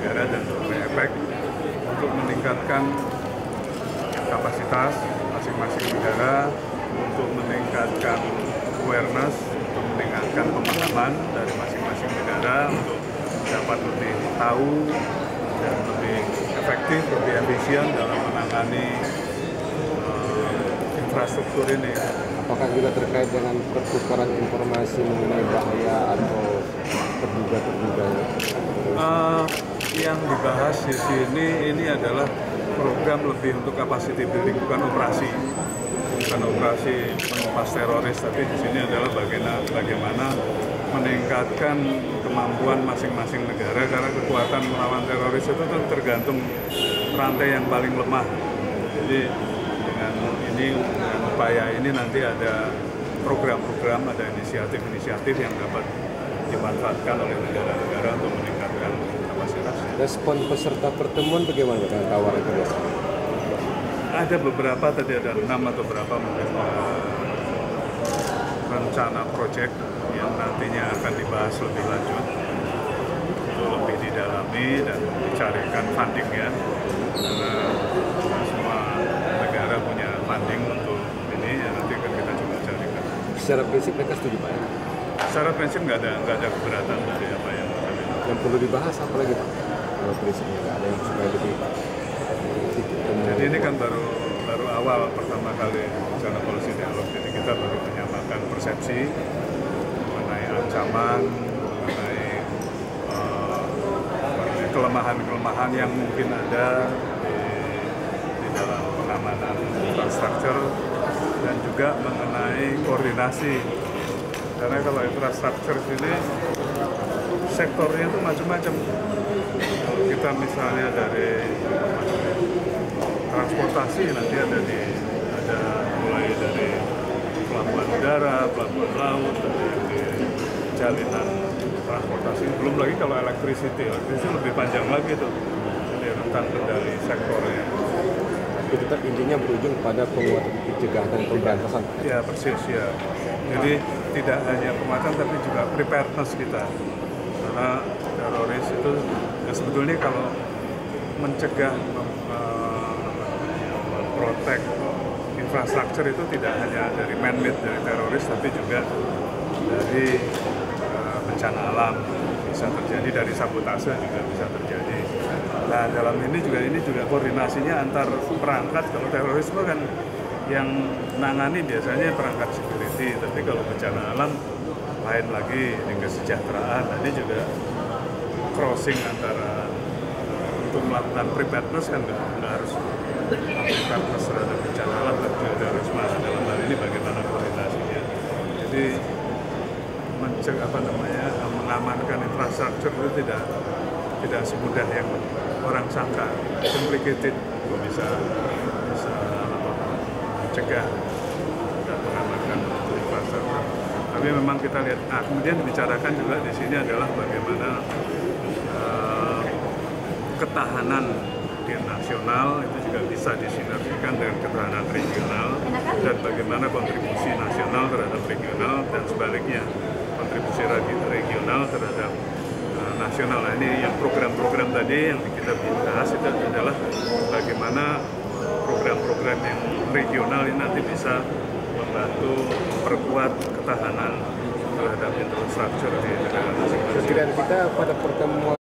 negara dan berefek untuk meningkatkan kapasitas masing-masing negara, untuk meningkatkan awareness, untuk meningkatkan pemahaman dari masing-masing negara untuk dapat lebih tahu dan lebih efektif, lebih efisien dalam menangani infrastruktur ini. Apakah juga terkait dengan pertukaran informasi mengenai bahaya atau terduga? Yang dibahas di sini ini adalah program lebih untuk capacity building, bukan operasi menumpas teroris, tapi di sini adalah bagaimana meningkatkan kemampuan masing-masing negara, karena kekuatan melawan teroris itu tergantung rantai yang paling lemah. Jadi dengan upaya ini nanti ada program-program, ada inisiatif yang dapat dimanfaatkan oleh negara-negara untuk meningkatkan kapasitas. Respon peserta pertemuan bagaimana dengan tawaran kerja? Ada beberapa, tadi ada 6 atau berapa mungkin rencana proyek yang nantinya akan dibahas lebih lanjut, untuk lebih didalami dan dicarikan funding ya, karena semua negara punya funding untuk ini ya, nanti akan kita coba carikan. Secara prinsip mereka setuju Pak? Secara prinsip nggak ada keberatan dari apa yang kami lakukan. Yang perlu dibahas apa lagi Pak? Kalau prinsipnya nggak ada yang supaya lebih. Jadi ini kan baru awal pertama kali rencana policy dialog, jadi kita baru menyamakan persepsi mengenai ancaman, mengenai kelemahan-kelemahan yang mungkin ada di dalam pengamanan infrastruktur, dan juga mengenai koordinasi. Karena kalau infrastruktur ini sektornya itu macam-macam. Kalau kita misalnya dari transportasi, nanti ada mulai dari pelabuhan udara, pelabuhan laut, di jalinan transportasi. Belum lagi kalau electricity lebih panjang lagi tuh, jadi rentang kendali sektornya. Itu tetap intinya berujung pada penguatan pencegahan dan pemberantasan. Ya persis ya. Jadi tidak hanya penguatan tapi juga preparedness kita. Karena teroris itu ya sebetulnya kalau mencegah, protect infrastruktur itu tidak hanya dari man-made, dari teroris, tapi juga dari bencana alam bisa terjadi, dari sabotase juga bisa terjadi. Nah dalam ini juga koordinasinya antar perangkat. Kalau terorisme kan yang nangani biasanya perangkat security, tapi kalau bencana alam lain lagi, ini kesejahteraan. Ini juga crossing antara untuk melakukan preparedness kan nggak harus preparedness terhadap bencana alam, tapi juga terorisme. Dalam hal ini bagaimana koordinasinya. Jadi mengamankan infrastruktur itu tidak semudah yang orang sangka. Complicated, bisa mencegah dan mengamankan infrastruktur. Tapi memang kita lihat. Nah, kemudian dibicarakan juga di sini adalah bagaimana ketahanan nasional itu juga bisa disinergikan dengan ketahanan regional, dan bagaimana kontribusi nasional terhadap regional dan sebaliknya kontribusi regional terhadap nasional. Nah, ini yang program-program tadi yang kita bahas itu adalah bagaimana program-program yang regional ini nanti bisa membantu memperkuat ketahanan terhadap infrastruktur di negara masing-masing. Kita pada pertemuan